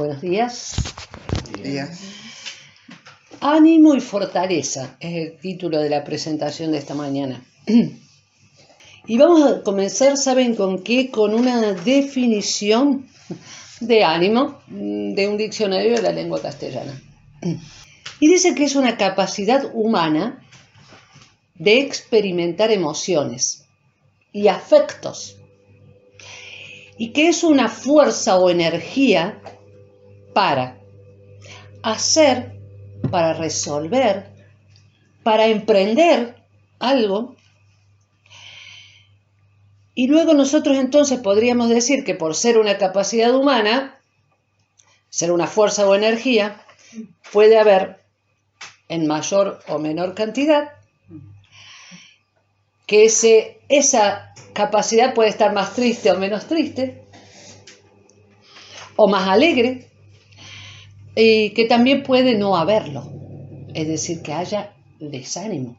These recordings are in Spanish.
Buenos días. Días. Ánimo y fortaleza es el título de la presentación de esta mañana. Y vamos a comenzar, ¿saben con qué? Con una definición de ánimo de un diccionario de la lengua castellana. Y dice que es una capacidad humana de experimentar emociones y afectos, y que es una fuerza o energía para hacer, para resolver, para emprender algo. Y luego nosotros entonces podríamos decir que por ser una capacidad humana, ser una fuerza o energía, puede haber en mayor o menor cantidad, que esa capacidad puede estar más triste o menos triste, o más alegre, y que también puede no haberlo, es decir, que haya desánimo.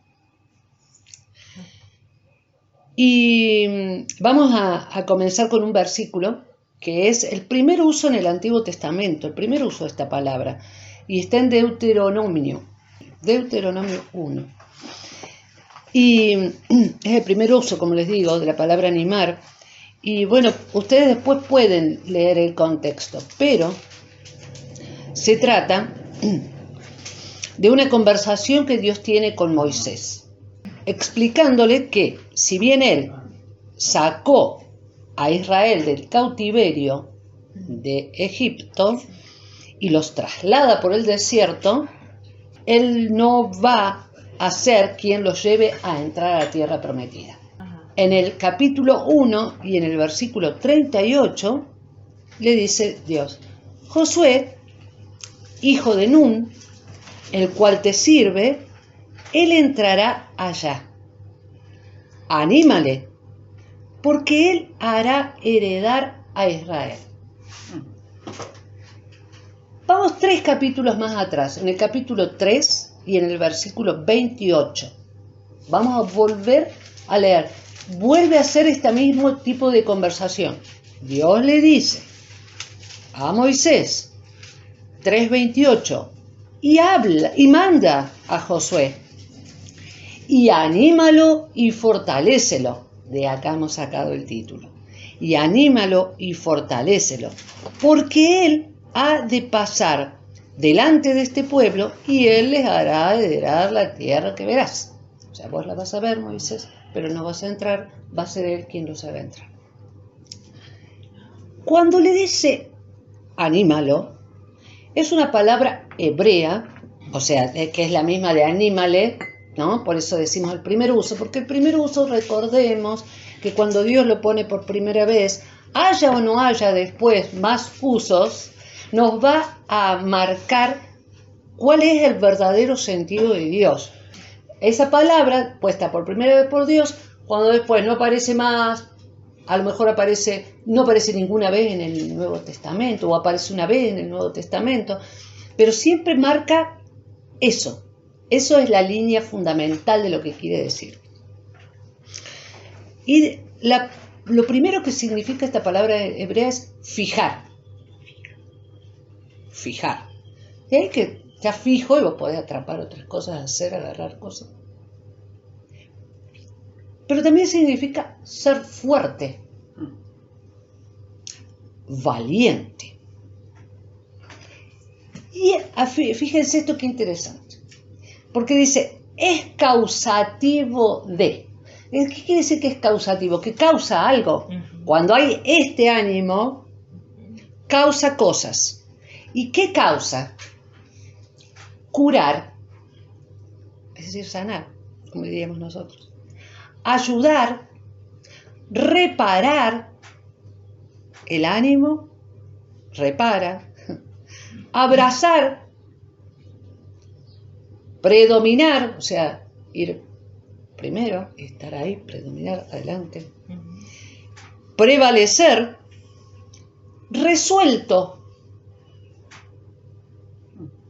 Y vamos a comenzar con un versículo que es el primer uso en el Antiguo Testamento, el primer uso de esta palabra, y está en Deuteronomio 1. Y es el primer uso, como les digo, de la palabra animar. Y bueno, ustedes después pueden leer el contexto, pero se trata de una conversación que Dios tiene con Moisés, explicándole que si bien él sacó a Israel del cautiverio de Egipto y los traslada por el desierto, él no va a ser quien los lleve a entrar a la tierra prometida. En el capítulo 1 y en el versículo 38 le dice Dios: Josué, hijo de Nun, el cual te sirve, él entrará allá. Anímale, porque él hará heredar a Israel. Vamos 3 capítulos más atrás, en el capítulo 3 y en el versículo 28. Vamos a volver a leer. Vuelve a hacer este mismo tipo de conversación. Dios le dice a Moisés, 3:28, y habla y manda a Josué, y anímalo y fortalécelo. De acá hemos sacado el título. Y anímalo y fortalécelo, porque él ha de pasar delante de este pueblo y él les hará heredar la tierra que verás. O sea, vos la vas a ver, Moisés, pero no vas a entrar, va a ser él quien los haga entrar. Cuando le dice anímalo, es una palabra hebrea, o sea, que es la misma de anímale, ¿no? Por eso decimos el primer uso, porque el primer uso, recordemos que cuando Dios lo pone por primera vez, haya o no haya después más usos, nos va a marcar cuál es el verdadero sentido de Dios. Esa palabra, puesta por primera vez por Dios, cuando después no aparece más, a lo mejor no aparece ninguna vez en el Nuevo Testamento, o aparece una vez en el Nuevo Testamento, pero siempre marca eso. Eso es la línea fundamental de lo que quiere decir. Y lo primero que significa esta palabra hebrea es fijar. Fijar. Y ahí que está fijo y vos podés atrapar otras cosas, hacer, agarrar cosas. Pero también significa ser fuerte, valiente. Y fíjense esto qué interesante, porque dice, es causativo de. ¿Qué quiere decir que es causativo? Que causa algo. Cuando hay este ánimo, causa cosas. ¿Y qué causa? Curar, es decir, sanar, como diríamos nosotros. Ayudar, reparar, el ánimo repara, abrazar, predominar, o sea, ir primero, estar ahí, predominar, adelante, prevalecer, resuelto,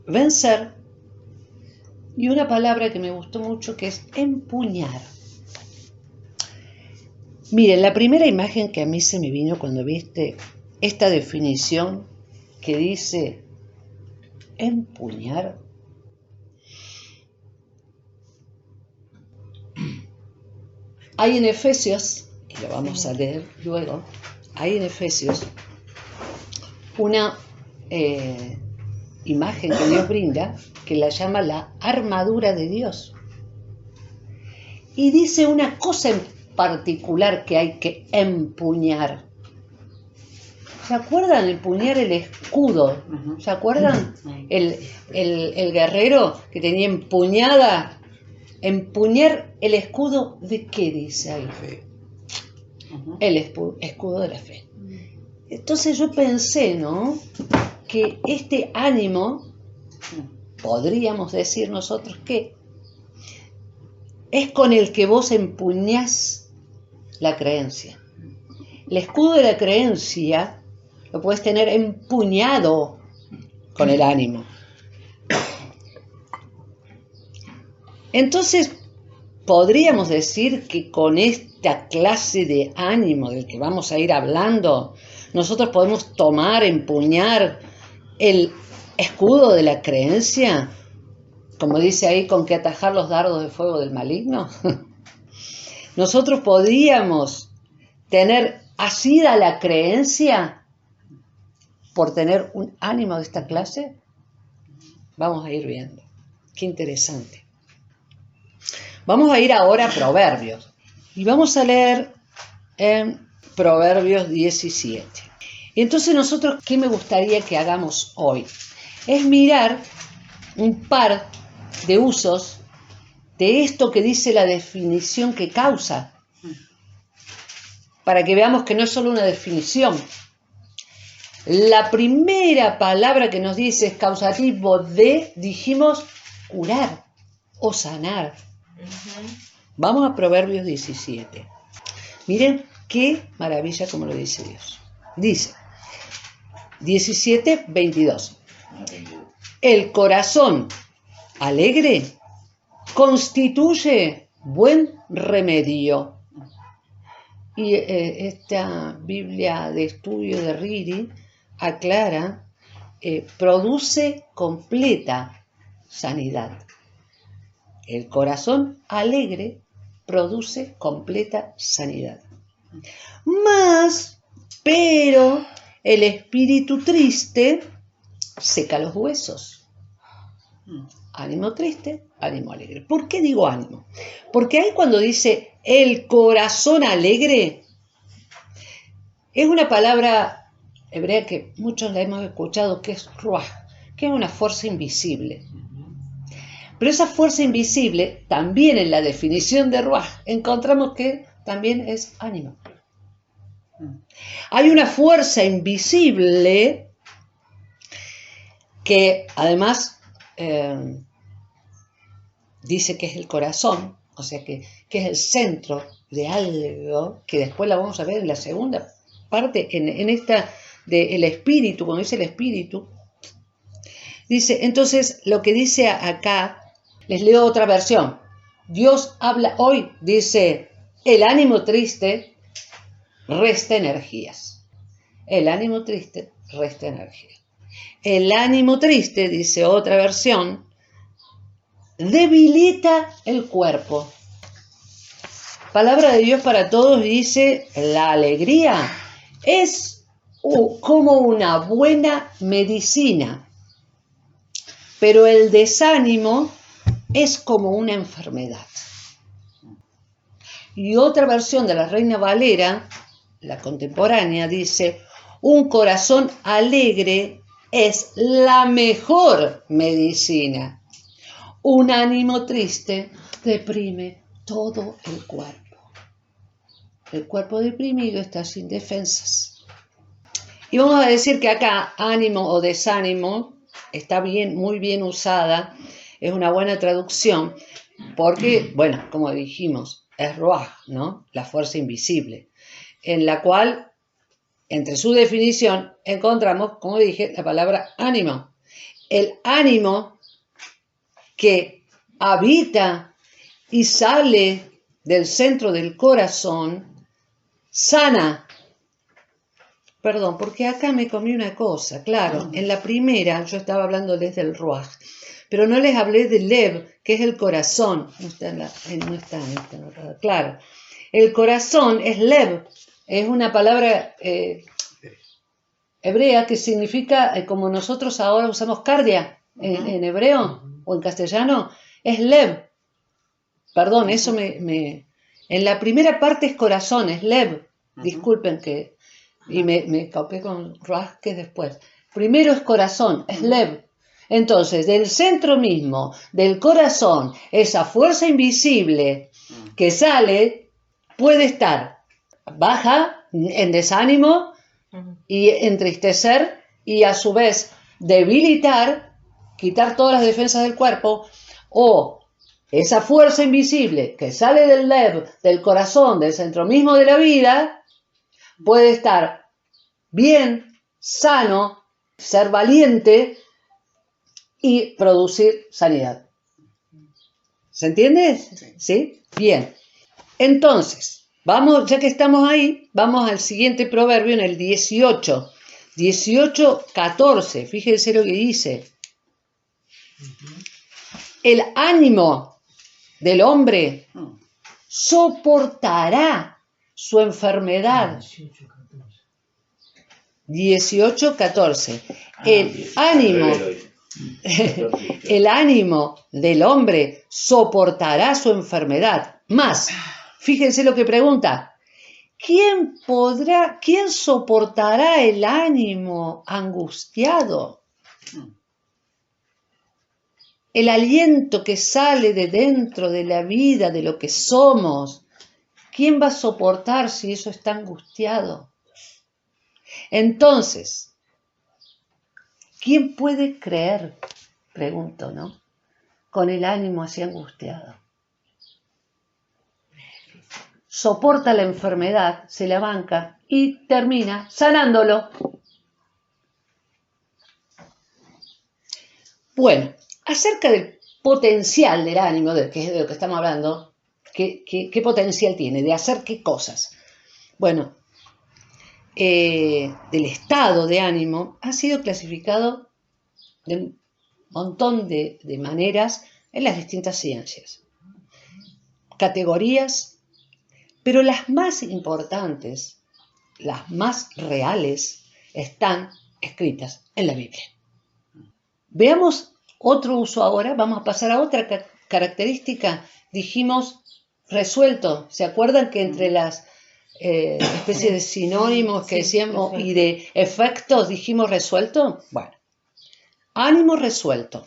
vencer, y una palabra que me gustó mucho que es empuñar. Miren, la primera imagen que a mí se me vino cuando viste esta definición que dice empuñar. Hay en Efesios, y lo vamos a leer luego, hay en Efesios una imagen que Dios brinda, que la llama la armadura de Dios. Y dice una cosa en particular que hay que empuñar. ¿Se acuerdan empuñar el escudo? ¿Se acuerdan? El guerrero que tenía empuñar el escudo de qué dice ahí. El escudo de la fe. Entonces yo pensé, ¿no? Que este ánimo, podríamos decir nosotros que es con el que vos empuñás la creencia. El escudo de la creencia lo puedes tener empuñado con el ánimo. Entonces, podríamos decir que con esta clase de ánimo del que vamos a ir hablando, nosotros podemos empuñar el escudo de la creencia, como dice ahí, con que atajar los dardos de fuego del maligno. Nosotros podríamos tener asida la creencia por tener un ánimo de esta clase. Vamos a ir viendo. Qué interesante. Vamos a ir ahora a Proverbios. Y vamos a leer en Proverbios 17. Entonces nosotros, ¿qué me gustaría que hagamos hoy? Es mirar un par de usos de esto que dice la definición que causa, para que veamos que no es solo una definición. La primera palabra que nos dice es causativo de, dijimos, curar o sanar. Vamos a Proverbios 17. Miren qué maravilla como lo dice Dios. Dice 17:22. El corazón alegre constituye buen remedio. Y esta Biblia de estudio de Riri aclara, produce completa sanidad. El corazón alegre produce completa sanidad. Pero el espíritu triste seca los huesos. Ánimo triste, ánimo alegre. ¿Por qué digo ánimo? Porque ahí cuando dice el corazón alegre, es una palabra hebrea que muchos la hemos escuchado, que es ruach, que es una fuerza invisible. Pero esa fuerza invisible, también en la definición de ruach, encontramos que también es ánimo. Hay una fuerza invisible que además dice que es el corazón, o sea que es el centro de algo, que después la vamos a ver en la segunda parte, en esta del espíritu, cuando dice el espíritu. Dice, entonces lo que dice acá, les leo otra versión. Dios habla hoy, dice, el ánimo triste resta energías. El ánimo triste resta energías. El ánimo triste, dice otra versión, debilita el cuerpo. Palabra de Dios para todos dice, la alegría es como una buena medicina, pero el desánimo es como una enfermedad. Y otra versión de la Reina Valera, la contemporánea, dice, un corazón alegre es la mejor medicina. Un ánimo triste deprime todo el cuerpo. El cuerpo deprimido está sin defensas. Y vamos a decir que acá ánimo o desánimo está bien, muy bien usada, es una buena traducción, porque, bueno, como dijimos, es ruach, ¿no? La fuerza invisible, en la cual, entre su definición, encontramos, como dije, la palabra ánimo. El ánimo que habita y sale del centro del corazón, sana Perdón, porque acá me comí una cosa. Claro, en la primera yo estaba hablándoles del Ruach, pero no les hablé del Lev, que es el corazón. No está en esta. Claro, el corazón es Lev, es una palabra hebrea que significa, como nosotros ahora usamos cardia en hebreo o en castellano, es Lev. Perdón, eso en la primera parte es corazón, es Lev. Disculpen que... Y me copié con Ruach, que es después. Primero es corazón, es Lev. Entonces, del centro mismo, del corazón, esa fuerza invisible que sale, puede estar baja, en desánimo y entristecer, y a su vez debilitar, quitar todas las defensas del cuerpo, o esa fuerza invisible que sale del Lev, del corazón, del centro mismo de la vida, puede estar bien, sano, ser valiente y producir sanidad. ¿Se entiende? ¿Sí? Bien. Entonces, vamos, ya que estamos ahí, vamos al siguiente proverbio en el 18. 18:14. Fíjense lo que dice. El ánimo del hombre soportará su enfermedad. 18:14. El ánimo del hombre soportará su enfermedad. Más, fíjense lo que pregunta. ¿Quién soportará el ánimo angustiado? El aliento que sale de dentro de la vida, de lo que somos. ¿Quién va a soportar si eso está angustiado? Entonces, ¿quién puede creer? Pregunto, ¿no? Con el ánimo así angustiado. Soporta la enfermedad, se la banca y termina sanándolo. Bueno, acerca del potencial del ánimo, que es de lo que estamos hablando, ¿qué potencial tiene? ¿De hacer qué cosas? Bueno, del estado de ánimo ha sido clasificado de un montón de maneras en las distintas ciencias, categorías, pero las más importantes, las más reales, están escritas en la Biblia. Veamos otro uso ahora, vamos a pasar a otra característica. Dijimos resuelto, ¿se acuerdan que entre las especies de sinónimos que decíamos y de efectos dijimos resuelto? Bueno, ánimo resuelto,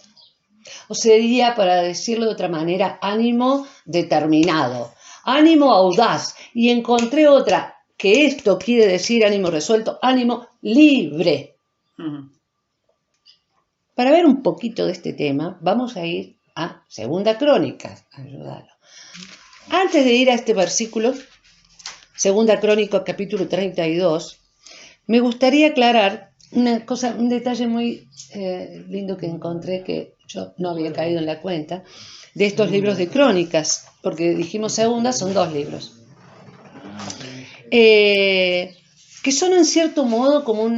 o sería, para decirlo de otra manera, ánimo determinado, ánimo audaz, y encontré otra que esto quiere decir ánimo resuelto, ánimo libre. Para ver un poquito de este tema, vamos a ir a Segunda Crónicas. Ayúdalo. Antes de ir a este versículo, Segunda Crónica, capítulo 32, me gustaría aclarar una cosa, un detalle muy lindo que encontré, que yo no había caído en la cuenta, de estos libros de crónicas, porque dijimos segunda, son 2 libros, que son en cierto modo como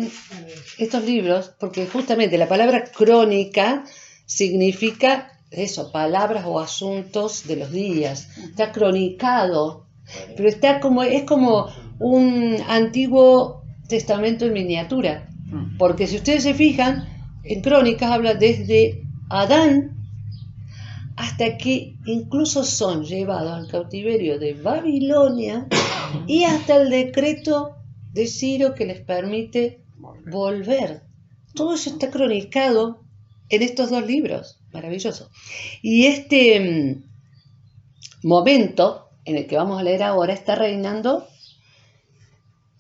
estos libros, porque justamente la palabra crónica significa eso, palabras o asuntos de los días, está cronicado, pero está es como un antiguo testamento en miniatura, porque si ustedes se fijan, en Crónicas habla desde Adán hasta que incluso son llevados al cautiverio de Babilonia y hasta el decreto de Ciro que les permite volver. Todo eso está cronicado en estos 2 libros, maravilloso. Y este momento en el que vamos a leer ahora está reinando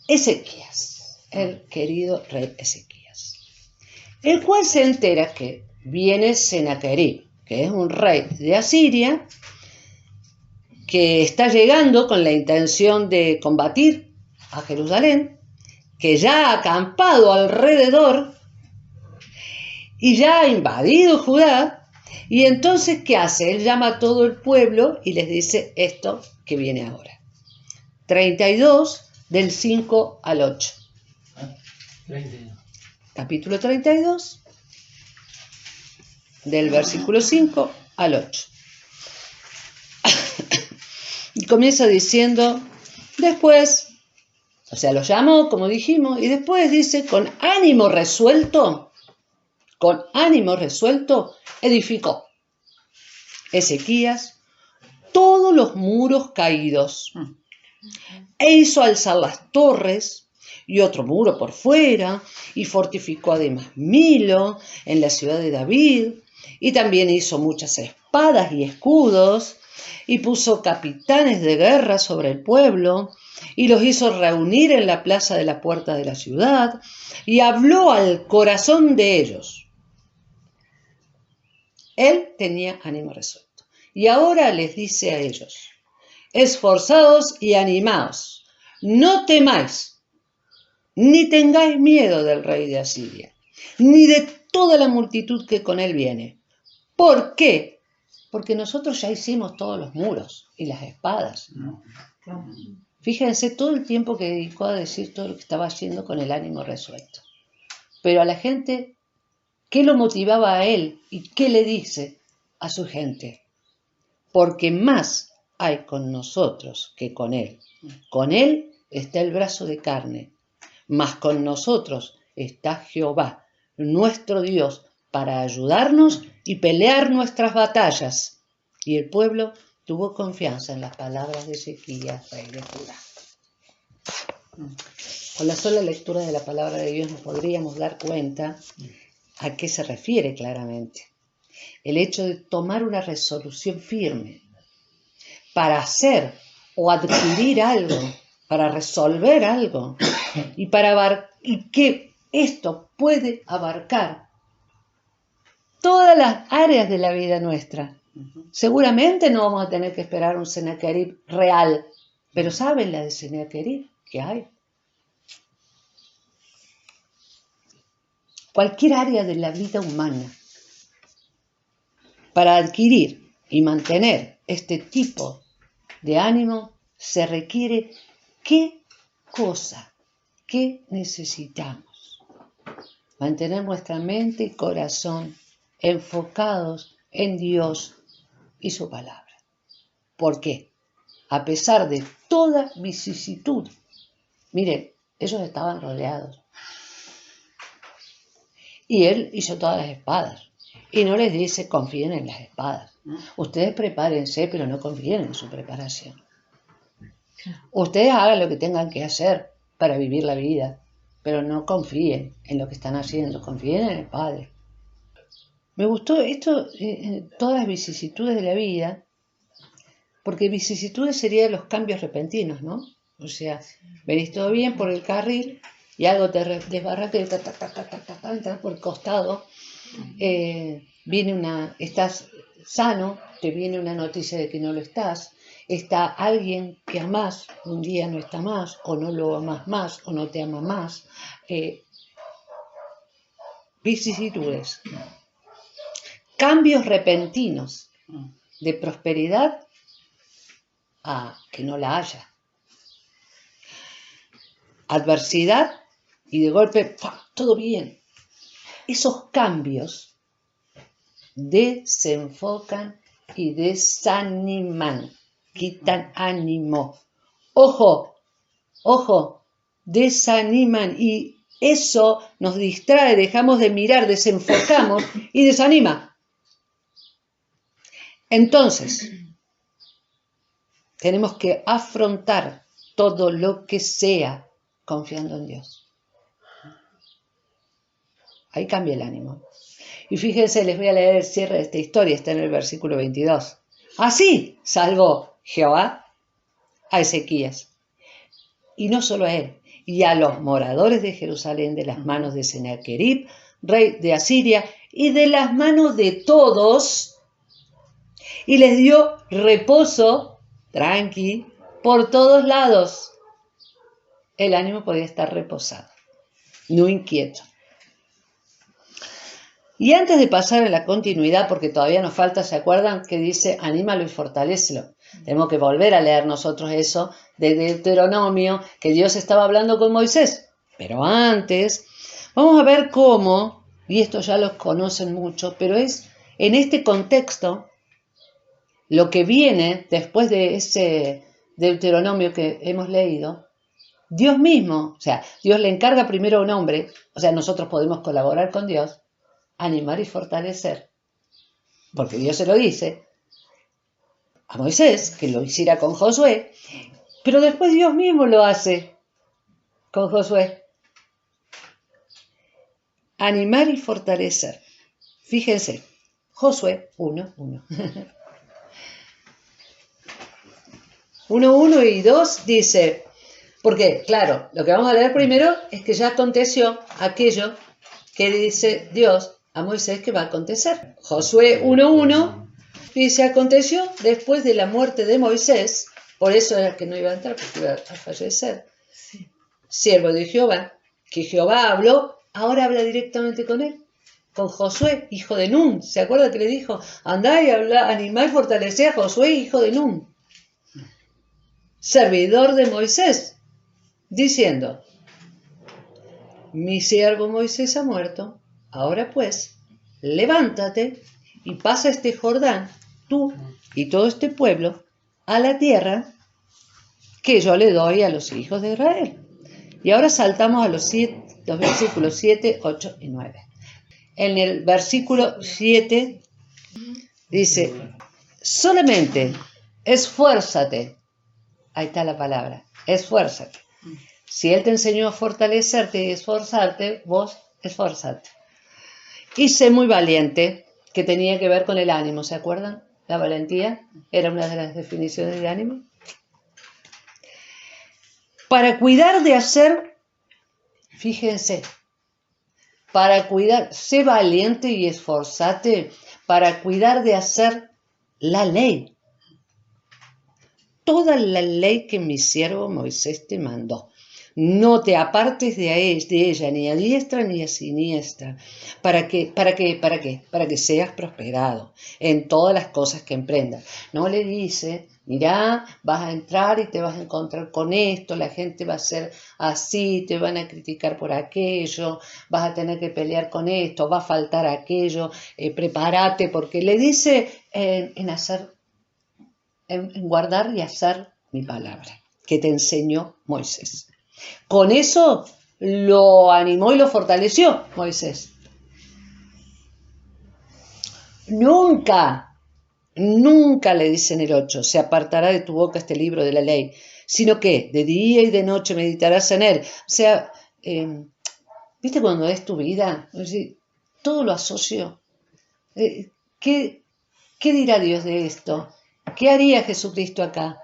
Ezequías, el querido rey Ezequías, el cual se entera que viene Sennacherib, que es un rey de Asiria, que está llegando con la intención de combatir a Jerusalén, que ya ha acampado alrededor y ya ha invadido Judá. Y entonces, ¿qué hace? Él llama a todo el pueblo y les dice esto que viene ahora. 32, del 5 al 8. 32. Capítulo 32, del versículo 5 al 8. Y comienza diciendo, después, o sea, lo llamó, como dijimos, y después dice, con ánimo resuelto, edificó Ezequías todos los muros caídos, e hizo alzar las torres y otro muro por fuera, y fortificó además Milo en la ciudad de David, y también hizo muchas espadas y escudos, y puso capitanes de guerra sobre el pueblo, y los hizo reunir en la plaza de la puerta de la ciudad, y habló al corazón de ellos. Él tenía ánimo resuelto. Y ahora les dice a ellos, esforzaos y animaos, no temáis, ni tengáis miedo del rey de Asiria, ni de toda la multitud que con él viene. ¿Por qué? Porque nosotros ya hicimos todos los muros y las espadas. Fíjense todo el tiempo que dedicó a decir todo lo que estaba haciendo con el ánimo resuelto. Pero a la gente, ¿qué lo motivaba a él y qué le dice a su gente? Porque más hay con nosotros que con él. Con él está el brazo de carne, mas con nosotros está Jehová, nuestro Dios, para ayudarnos y pelear nuestras batallas. Y el pueblo tuvo confianza en las palabras de Ezequías, rey de Judá. Con la sola lectura de la palabra de Dios nos podríamos dar cuenta a qué se refiere claramente. El hecho de tomar una resolución firme para hacer o adquirir algo, para resolver algo, y que esto puede abarcar todas las áreas de la vida nuestra. Seguramente no vamos a tener que esperar un Sennacherib real, pero ¿saben la de Sennacherib que hay? Cualquier área de la vida humana, para adquirir y mantener este tipo de ánimo, se requiere ¿qué cosa? ¿Qué necesitamos? Mantener nuestra mente y corazón enfocados en Dios y su palabra. ¿Por qué? A pesar de toda vicisitud, miren, ellos estaban rodeados. Y él hizo todas las espadas. Y no les dice, confíen en las espadas. Ustedes prepárense, pero no confíen en su preparación. Ustedes hagan lo que tengan que hacer para vivir la vida, pero no confíen en lo que están haciendo, confíen en el Padre. Me gustó esto, todas las vicisitudes de la vida, porque vicisitudes serían los cambios repentinos, ¿no? O sea, venís todo bien por el carril y algo te desbarranca y entras por el costado, estás sano, te viene una noticia de que no lo estás, está alguien que amás, un día no está más, o no lo amás más, o no te ama más. Vicisitudes. Cambios repentinos de prosperidad a que no la haya. Adversidad y de golpe, todo bien. Esos cambios desenfocan y desaniman, quitan ánimo. Ojo, desaniman y eso nos distrae, dejamos de mirar, desenfocamos y desanima. Entonces, tenemos que afrontar todo lo que sea confiando en Dios. Ahí cambia el ánimo. Y fíjense, les voy a leer el cierre de esta historia, está en el versículo 22. Así salvó Jehová a Ezequías, y no solo a él, y a los moradores de Jerusalén de las manos de Sennacherib, rey de Asiria, y de las manos de todos, y les dio reposo, tranqui, por todos lados. El ánimo podía estar reposado, no inquieto. Y antes de pasar a la continuidad, porque todavía nos falta, ¿se acuerdan que dice anímalo y fortalécelo? Tenemos que volver a leer nosotros eso de Deuteronomio, que Dios estaba hablando con Moisés. Pero antes Vamos a ver cómo, y esto ya los conocen mucho, pero es en este contexto lo que viene después de ese Deuteronomio que hemos leído. Dios mismo, o sea, Dios le encarga primero a un hombre, o sea, nosotros podemos colaborar con Dios, animar y fortalecer, porque Dios se lo dice a Moisés, que lo hiciera con Josué, pero después Dios mismo lo hace con Josué. Animar y fortalecer. Fíjense, Josué 1:1. 1:1 y 2 dice, porque claro, lo que vamos a leer primero es que ya aconteció aquello que dice Dios a Moisés que va a acontecer. Josué 1:1 dice, aconteció después de la muerte de Moisés, por eso era que no iba a entrar porque iba a fallecer, siervo de Jehová, que Jehová habló, ahora habla directamente con él, con Josué, hijo de Nun. ¿Se acuerda que le dijo? Andá y habla, animá y fortalecé a Josué, hijo de Nun, servidor de Moisés, diciendo, mi siervo Moisés ha muerto, ahora pues, levántate y pasa este Jordán, tú y todo este pueblo, a la tierra que yo le doy a los hijos de Israel. Y ahora saltamos a los versículos 7, 8 y 9. En el versículo 7 dice, solamente esfuérzate. Ahí está la palabra, esfuérzate. Si Él te enseñó a fortalecerte y esforzarte, vos esforzate. Y sé muy valiente, que tenía que ver con el ánimo, ¿se acuerdan? La valentía era una de las definiciones de ánimo. Para cuidar de hacer, fíjense, para cuidar, sé valiente y esforzate para cuidar de hacer la ley. Toda la ley que mi siervo Moisés te mandó. No te apartes de ella, ni a diestra ni a siniestra. ¿Para qué? Para que seas prosperado en todas las cosas que emprendas. No le dice, mirá, vas a entrar y te vas a encontrar con esto, la gente va a ser así, te van a criticar por aquello, vas a tener que pelear con esto, va a faltar aquello, prepárate, porque le dice en guardar y hacer mi palabra, que te enseñó Moisés. Con eso lo animó y lo fortaleció Moisés. Nunca, le dice en el 8, se apartará de tu boca este libro de la ley, sino que de día y de noche meditarás en él. O sea, ¿viste cuando es tu vida? Es decir, todo lo asocio. ¿Qué dirá Dios de esto? ¿Qué haría Jesucristo acá?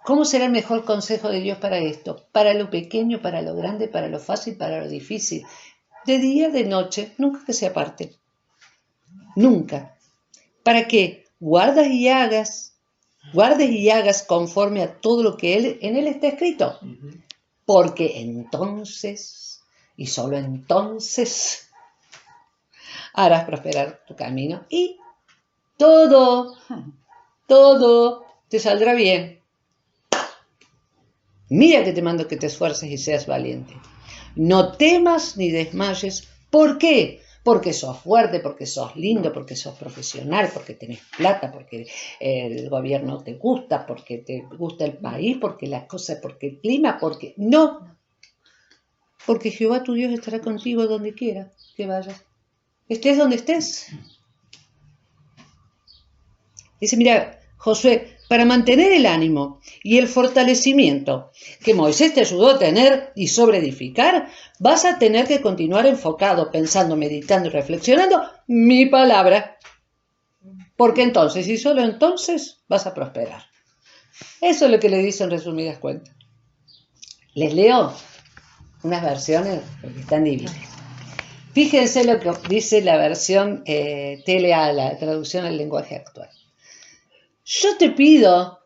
¿Cómo será el mejor consejo de Dios para esto? Para lo pequeño, para lo grande, para lo fácil, para lo difícil. De día, de noche, nunca que se aparte. Nunca. ¿Para qué? Guardes y hagas conforme a todo lo que en él está escrito. Porque entonces, y solo entonces, harás prosperar tu camino y todo te saldrá bien. Mira que te mando que te esfuerces y seas valiente. No temas ni desmayes. ¿Por qué? Porque sos fuerte, porque sos lindo, porque sos profesional, porque tenés plata, porque el gobierno te gusta, porque te gusta el país, porque las cosas, porque el clima, porque... No. Porque Jehová tu Dios estará contigo donde quiera que vayas. Estés donde estés. Dice, mira, Josué, para mantener el ánimo y el fortalecimiento que Moisés te ayudó a tener y sobreedificar, vas a tener que continuar enfocado, pensando, meditando y reflexionando mi palabra. Porque entonces, y solo entonces, vas a prosperar. Eso es lo que le dice en resumidas cuentas. Les leo unas versiones porque están divinas. Fíjense lo que dice la versión TLA, la traducción al lenguaje actual. Yo te pido,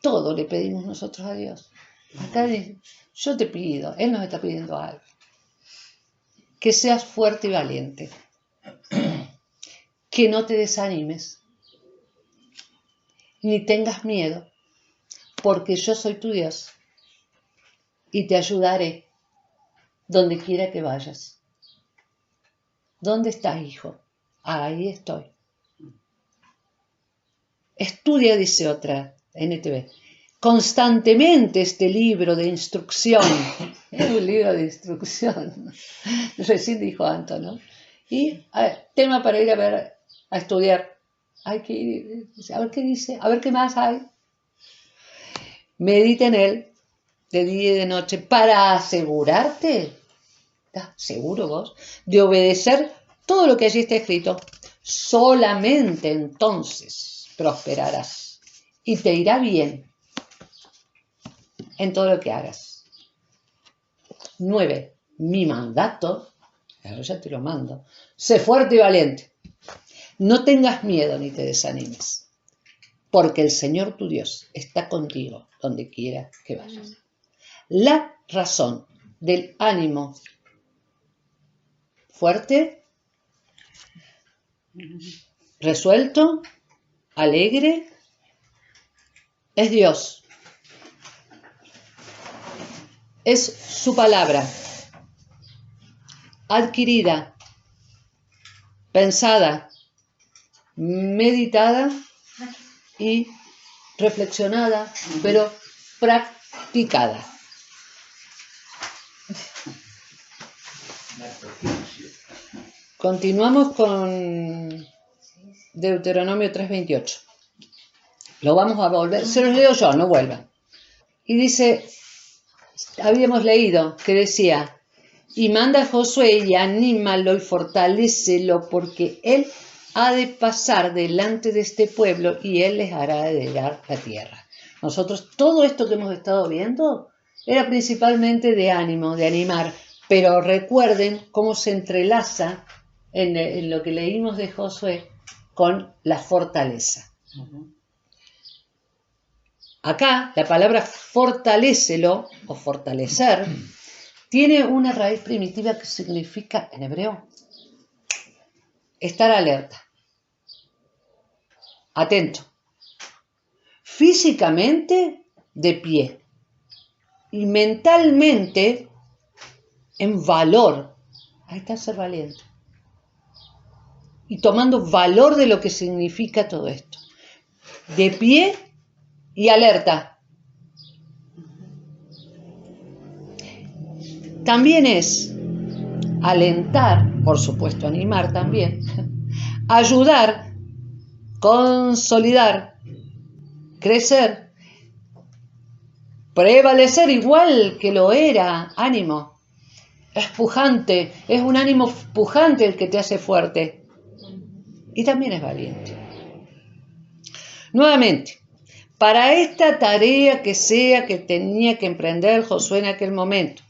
todo le pedimos nosotros a Dios. Acá dice, yo te pido, Él nos está pidiendo algo. Que seas fuerte y valiente. Que no te desanimes. Ni tengas miedo. Porque yo soy tu Dios. y te ayudaré donde quiera que vayas. ¿Dónde estás, hijo? Ahí estoy. Estudia, dice otra NTV, constantemente este libro de instrucción. Es un libro de instrucción. Recién dijo Anto, ¿no? Y tema para ir a estudiar. Hay que ir, a ver qué dice, a ver qué más hay. Medita en él de día y de noche para asegurarte, ¿estás seguro vos?, de obedecer todo lo que allí está escrito. Solamente entonces prosperarás y te irá bien en todo lo que hagas. 9. Mi mandato, ahora ya te lo mando, sé fuerte y valiente. No tengas miedo ni te desanimes, porque el Señor tu Dios está contigo donde quiera que vayas. La razón del ánimo fuerte, resuelto, alegre, es Dios. Es su palabra, adquirida, pensada, meditada y reflexionada, pero practicada. Continuamos con Deuteronomio 3:28. Lo vamos a volver, se los leo yo, no vuelvan. Y dice, habíamos leído que decía, y manda a Josué y anímalo y fortalécelo, porque él ha de pasar delante de este pueblo y él les hará heredar la tierra. Nosotros, todo esto que hemos estado viendo era principalmente de ánimo, de animar, pero recuerden cómo se entrelaza en lo que leímos de Josué con la fortaleza. Acá la palabra fortalécelo o fortalecer tiene una raíz primitiva que significa en hebreo estar alerta, atento, físicamente de pie y mentalmente en valor. Ahí está ser valiente. Y tomando valor de lo que significa todo esto. De pie y alerta. También es alentar, por supuesto animar también, ayudar, consolidar, crecer, prevalecer igual que lo era, ánimo. Es pujante, es un ánimo pujante el que te hace fuerte. Y también es valiente. Nuevamente, para esta tarea que sea que tenía que emprender Josué en aquel momento,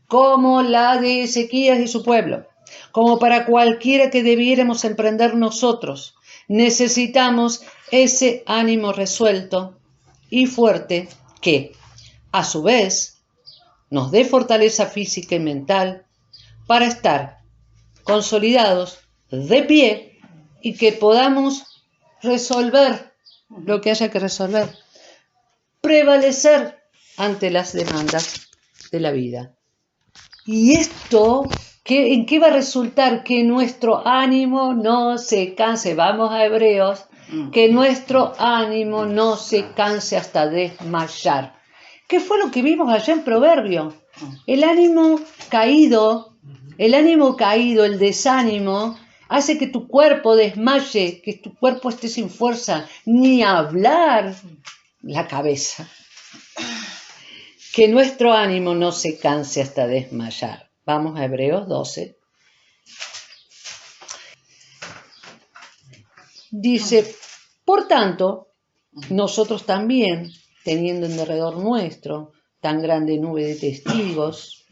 como la de Ezequías y su pueblo, como para cualquiera que debiéramos emprender nosotros, necesitamos ese ánimo resuelto y fuerte que, a su vez, nos dé fortaleza física y mental para estar consolidados, de pie, y que podamos resolver lo que haya que resolver, prevalecer ante las demandas de la vida. Y esto, ¿en qué va a resultar? Que nuestro ánimo no se canse. Vamos a Hebreos, que nuestro ánimo no se canse hasta desmayar. ¿Qué fue lo que vimos allá en Proverbio? El ánimo caído, el desánimo, hace que tu cuerpo desmaye, que tu cuerpo esté sin fuerza, ni hablar la cabeza. Que nuestro ánimo no se canse hasta desmayar. Vamos a Hebreos 12. Dice, por tanto, nosotros también, teniendo en derredor nuestro tan grande nube de testigos,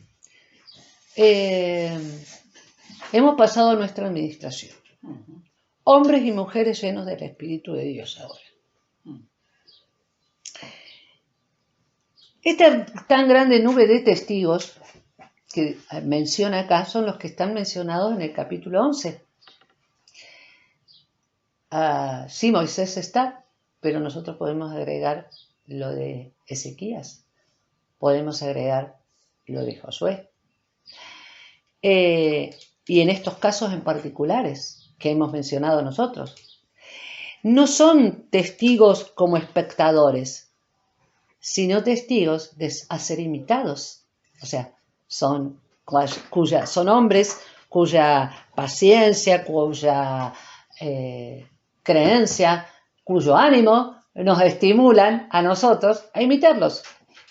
hemos pasado a nuestra administración. Hombres y mujeres llenos del Espíritu de Dios ahora. Esta tan grande nube de testigos que menciona acá son los que están mencionados en el capítulo 11. Sí, Moisés está, pero nosotros podemos agregar lo de Ezequías. podemos agregar lo de Josué. Y en estos casos en particulares que hemos mencionado nosotros, no son testigos como espectadores, sino testigos a ser imitados. O sea, son hombres cuya paciencia, cuya creencia, cuyo ánimo nos estimulan a nosotros a imitarlos.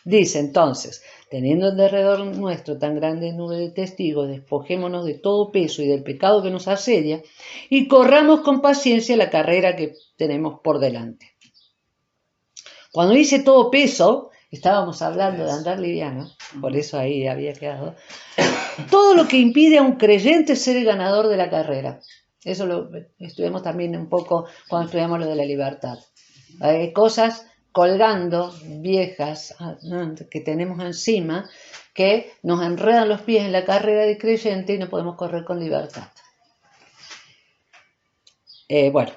Dice entonces, teniendo alrededor nuestro tan grande nube de testigos, despojémonos de todo peso y del pecado que nos asedia y corramos con paciencia la carrera que tenemos por delante. Cuando dice todo peso, estábamos hablando de andar liviano, por eso ahí había quedado, todo lo que impide a un creyente ser el ganador de la carrera. Eso lo estudiamos también un poco cuando estudiamos lo de la libertad. Hay cosas colgando, viejas, que tenemos encima, que nos enredan los pies en la carrera de creyente y no podemos correr con libertad. Bueno,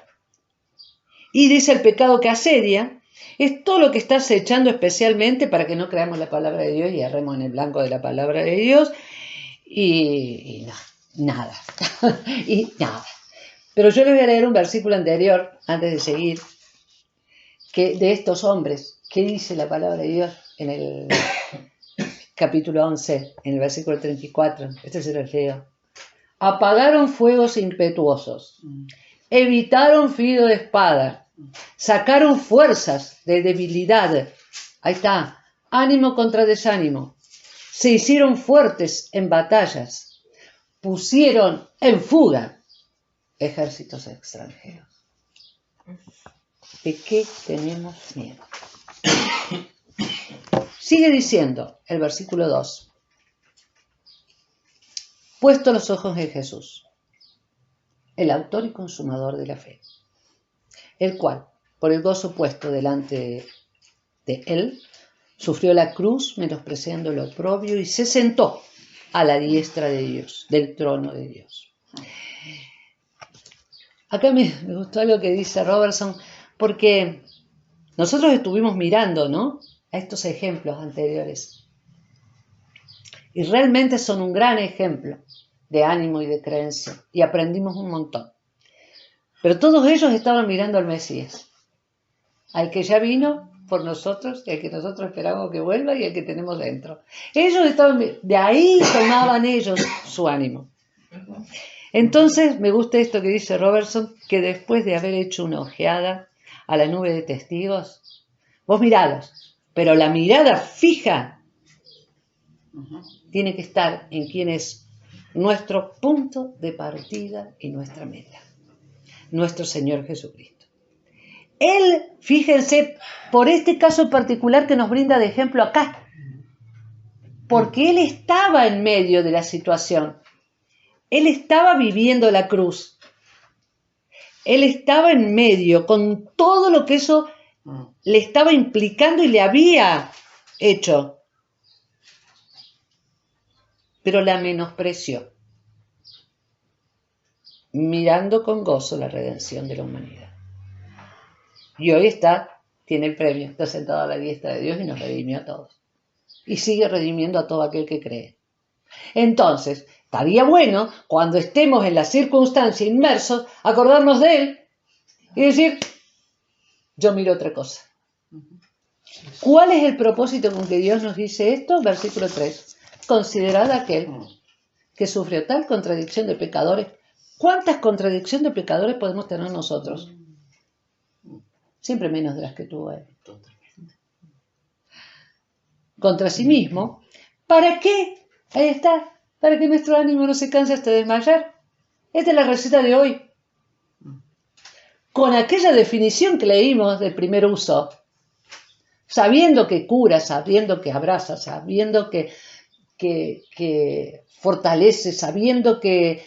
y dice el pecado que asedia, es todo lo que está acechando especialmente para que no creamos la palabra de Dios y erremos en el blanco de la palabra de Dios y nada. Y nada. Pero yo les voy a leer un versículo anterior, antes de seguir, que de estos hombres, que dice la palabra de Dios en el capítulo 11, en el versículo 34. Este se lo leo. Apagaron fuegos impetuosos, evitaron filo de espada, sacaron fuerzas de debilidad. Ahí está, ánimo contra desánimo. Se hicieron fuertes en batallas, pusieron en fuga ejércitos extranjeros. ¿De qué tenemos miedo? Sigue diciendo el versículo 2. Puesto los ojos en Jesús, el autor y consumador de la fe, el cual, por el gozo puesto delante de él, sufrió la cruz, menospreciando lo oprobio, y se sentó a la diestra de Dios, del trono de Dios. Acá me gustó algo que dice Robertson, porque nosotros estuvimos mirando, ¿no?, a estos ejemplos anteriores. Y realmente son un gran ejemplo de ánimo y de creencia. Y aprendimos un montón. Pero todos ellos estaban mirando al Mesías. Al que ya vino por nosotros, y al que nosotros esperamos que vuelva y al que tenemos dentro. Ellos estaban, de ahí tomaban ellos su ánimo. Entonces me gusta esto que dice Robertson, que después de haber hecho una ojeada a la nube de testigos, vos miralos, pero la mirada fija tiene que estar en quién es nuestro punto de partida y nuestra meta, nuestro Señor Jesucristo. Él, fíjense, por este caso en particular que nos brinda de ejemplo acá, porque Él estaba en medio de la situación, Él estaba viviendo la cruz, Él estaba en medio con todo lo que eso le estaba implicando y le había hecho, pero la menospreció, mirando con gozo la redención de la humanidad. Y hoy tiene el premio, está sentado a la diestra de Dios y nos redimió a todos. Y sigue redimiendo a todo aquel que cree. Entonces, estaría bueno, cuando estemos en la circunstancia inmersos, acordarnos de Él y decir, yo miro otra cosa. ¿Cuál es el propósito con que Dios nos dice esto? Versículo 3. Considerad aquel que sufrió tal contradicción de pecadores. ¿Cuántas contradicciones de pecadores podemos tener nosotros? Siempre menos de las que tuvo Él. Contra sí mismo. ¿Para qué? Ahí está. Para que nuestro ánimo no se canse hasta desmayar. Esta es la receta de hoy. Con aquella definición que leímos del primer uso, sabiendo que cura, sabiendo que abraza, sabiendo que fortalece, sabiendo que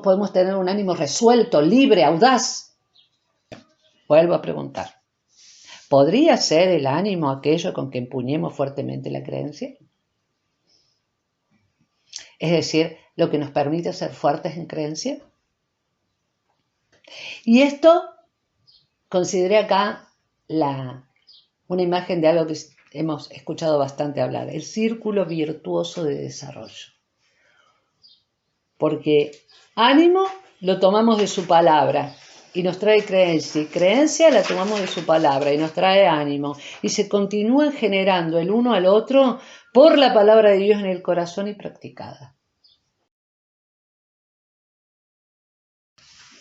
podemos tener un ánimo resuelto, libre, audaz. Vuelvo a preguntar, ¿podría ser el ánimo aquello con que empuñemos fuertemente la creencia? Es decir, lo que nos permite ser fuertes en creencia. Y esto, consideré acá una imagen de algo hemos escuchado bastante hablar, el círculo virtuoso de desarrollo. Porque ánimo lo tomamos de su palabra y nos trae creencia, y creencia la tomamos de su palabra y nos trae ánimo, y se continúan generando el uno al otro por la palabra de Dios en el corazón y practicada.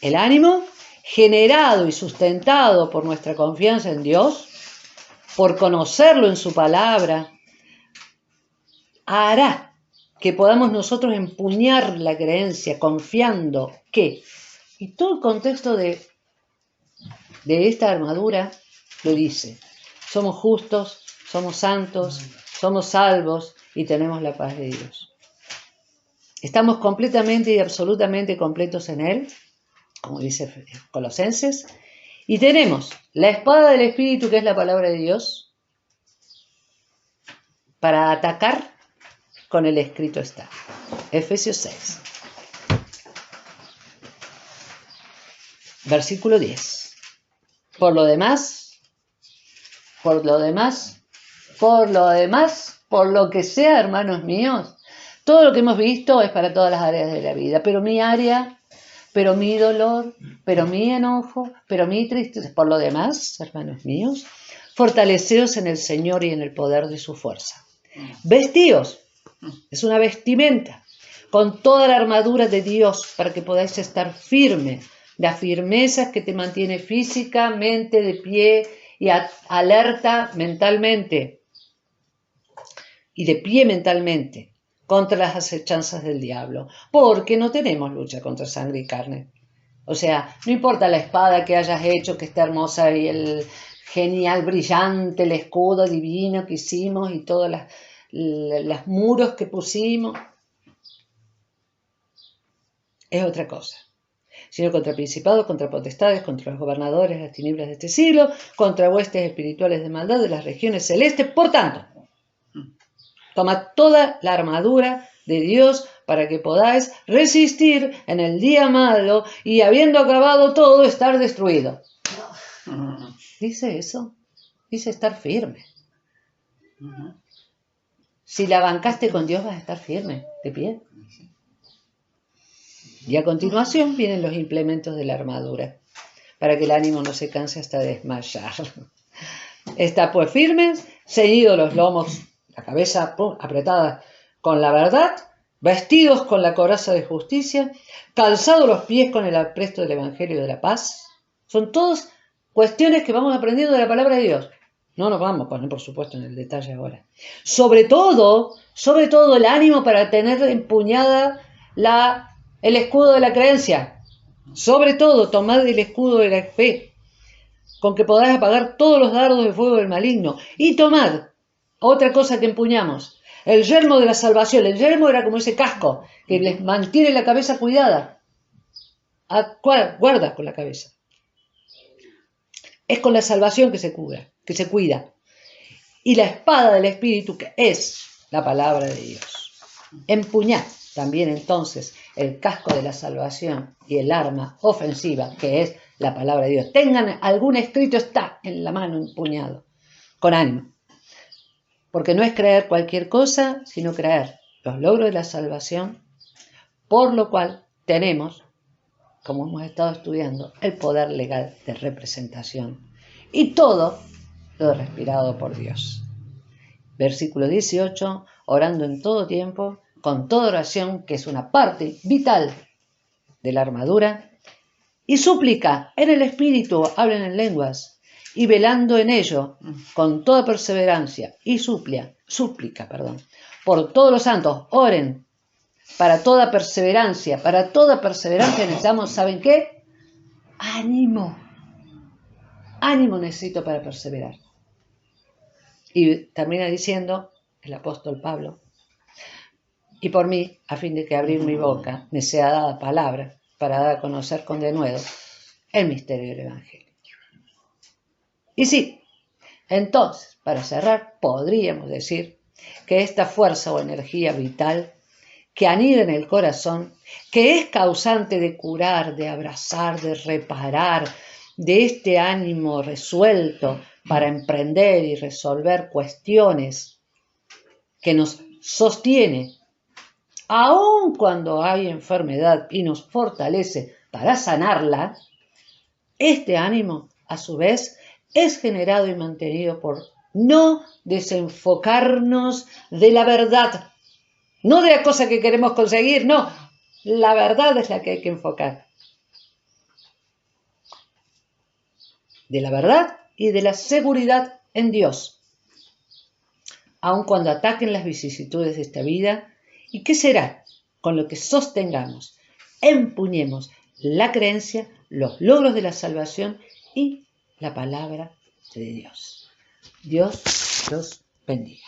El ánimo, generado y sustentado por nuestra confianza en Dios, por conocerlo en su palabra, hará que podamos nosotros empuñar la creencia confiando que, y todo el contexto de esta armadura lo dice, somos justos, somos santos, somos salvos y tenemos la paz de Dios. Estamos completamente y absolutamente completos en Él, como dice Colosenses, y tenemos la espada del Espíritu, que es la palabra de Dios, para atacar con el escrito está. Efesios 6. Versículo 10. Por lo demás, por lo que sea, hermanos míos, todo lo que hemos visto es para todas las áreas de la vida, pero mi área, pero mi dolor, pero mi enojo, pero mi tristeza, por lo demás, hermanos míos, fortaleceos en el Señor y en el poder de su fuerza. Vestíos, es una vestimenta, con toda la armadura de Dios para que podáis estar firme. La firmeza que te mantiene físicamente de pie y alerta mentalmente. Y de pie mentalmente contra las acechanzas del diablo. Porque no tenemos lucha contra sangre y carne. O sea, no importa la espada que hayas hecho, que esté hermosa, y el genial, brillante, el escudo divino que hicimos y todos los muros que pusimos. Es otra cosa. Sino contra principados, contra potestades, contra los gobernadores, las tinieblas de este siglo, contra huestes espirituales de maldad de las regiones celestes. Por tanto, tomad toda la armadura de Dios para que podáis resistir en el día malo y, habiendo acabado todo, estar destruido. Dice eso, dice estar firme. Si la bancaste con Dios, vas a estar firme, de pie. Y a continuación vienen los implementos de la armadura, para que el ánimo no se canse hasta desmayar. Está pues firmes, ceñidos los lomos, la cabeza apretada con la verdad, vestidos con la coraza de justicia, calzados los pies con el apresto del Evangelio de la paz. Son todas cuestiones que vamos aprendiendo de la palabra de Dios. No nos vamos a poner, por supuesto, en el detalle ahora. Sobre todo el ánimo para tener empuñada el escudo de la creencia. Sobre todo, tomad el escudo de la fe, con que podáis apagar todos los dardos de fuego del maligno. Y tomad otra cosa que empuñamos, el yelmo de la salvación. El yelmo era como ese casco que les mantiene la cabeza cuidada. Guarda con la cabeza. Es con la salvación que se cuida. Y la espada del Espíritu, que es la palabra de Dios. Empuñad también entonces el casco de la salvación y el arma ofensiva, que es la palabra de Dios. Tengan algún escrito, está en la mano empuñado, con ánimo. Porque no es creer cualquier cosa, sino creer los logros de la salvación, por lo cual tenemos, como hemos estado estudiando, el poder legal de representación. Y todo lo respirado por Dios. Versículo 18, orando en todo tiempo, con toda oración, que es una parte vital de la armadura, y súplica en el Espíritu, hablen en lenguas, y velando en ello, con toda perseverancia, y súplica, por todos los santos, oren, para toda perseverancia necesitamos, ¿saben qué? Ánimo necesito para perseverar. Y termina diciendo el apóstol Pablo, y por mí, a fin de que abrir mi boca me sea dada palabra para dar a conocer con denuedo el misterio del Evangelio. Y sí, entonces, para cerrar, podríamos decir que esta fuerza o energía vital que anida en el corazón, que es causante de curar, de abrazar, de reparar, de este ánimo resuelto para emprender y resolver cuestiones que nos sostiene, aun cuando hay enfermedad y nos fortalece para sanarla, este ánimo, a su vez, es generado y mantenido por no desenfocarnos de la verdad, no de la cosa que queremos conseguir, no, la verdad es la que hay que enfocar. De la verdad y de la seguridad en Dios, aun cuando ataquen las vicisitudes de esta vida. ¿Y qué será? Con lo que sostengamos, empuñemos la creencia, los logros de la salvación y la palabra de Dios. Dios los bendiga.